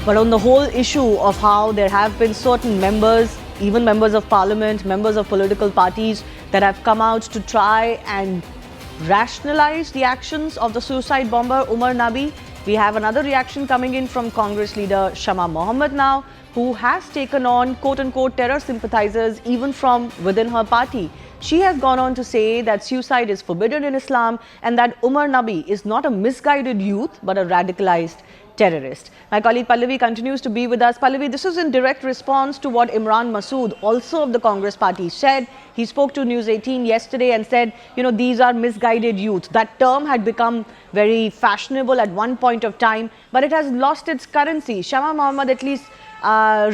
but on the whole issue of how there have been certain members, even members of parliament, members of political parties that have come out to try and rationalize the actions of the suicide bomber Umar Nabi. We have another reaction coming in from Congress leader Shama Mohamed now, who has taken on quote-unquote terror sympathizers even from within her party. She has gone on to say that suicide is forbidden in Islam and that Umar Nabi is not a misguided youth but a radicalized terrorist. My colleague Pallavi continues to be with us. Pallavi, this is in direct response to what Imran Masood, also of the Congress party, said. He spoke to News18 yesterday and said, you know, these are misguided youth. That term had become very fashionable at one point of time, but it has lost its currency. Shama Mohamed at least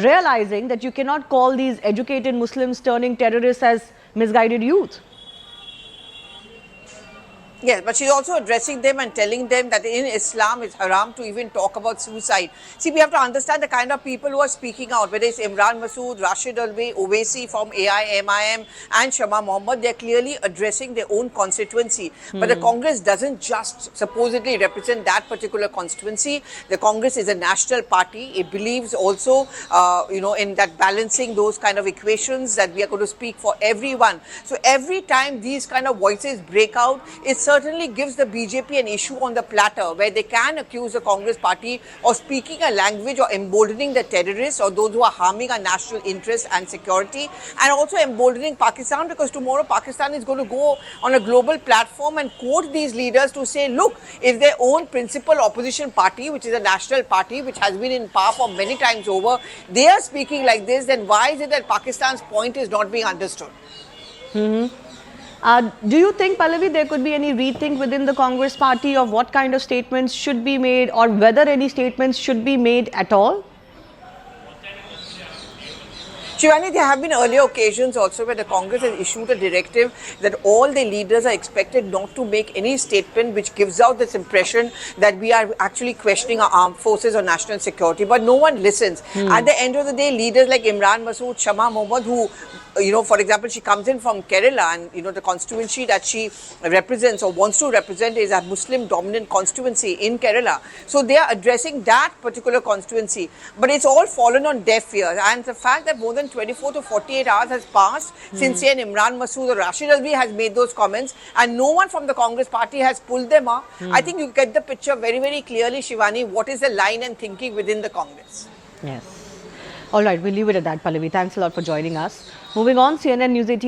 realizing that you cannot call these educated Muslims turning terrorists as misguided youth. Yes, but she's also addressing them and telling them that in Islam it's haram to even talk about suicide. See, we have to understand the kind of people who are speaking out, whether it's Imran Masood, Rashid Alvi, Owaisi from AIMIM and Shama Mohamed. They're clearly addressing their own constituency. But the Congress doesn't just supposedly represent that particular constituency. The Congress is a national party. It believes also, in that balancing those kind of equations that we are going to speak for everyone. So every time these kind of voices break out, it's certainly gives the BJP an issue on the platter where they can accuse the Congress party of speaking a language or emboldening the terrorists or those who are harming our national interests and security, and also emboldening Pakistan, because tomorrow Pakistan is going to go on a global platform and quote these leaders to say, look, if their own principal opposition party, which is a national party which has been in power for many times over, they are speaking like this, then why is it that Pakistan's point is not being understood? Do you think, Pallavi, there could be any rethink within the Congress party of what kind of statements should be made or whether any statements should be made at all? Shivani, there have been earlier occasions also where the Congress has issued a directive that all the leaders are expected not to make any statement which gives out this impression that we are actually questioning our armed forces or national security. But no one listens. At the end of the day, leaders like Imran Masood, Shama Mohamed, who, for example, she comes in from Kerala and, the constituency that she represents or wants to represent is a Muslim-dominant constituency in Kerala. So they are addressing that particular constituency. But it's all fallen on deaf ears. And the fact that more than 24 to 48 hours has passed since Imran Masood or Rashid Alvi has made those comments and no one from the Congress party has pulled them up. I think you get the picture very, very clearly, Shivani, what is the line and thinking within the Congress. Yes. All right, we'll leave it at that, Pallavi. Thanks a lot for joining us. Moving on, CNN News 18.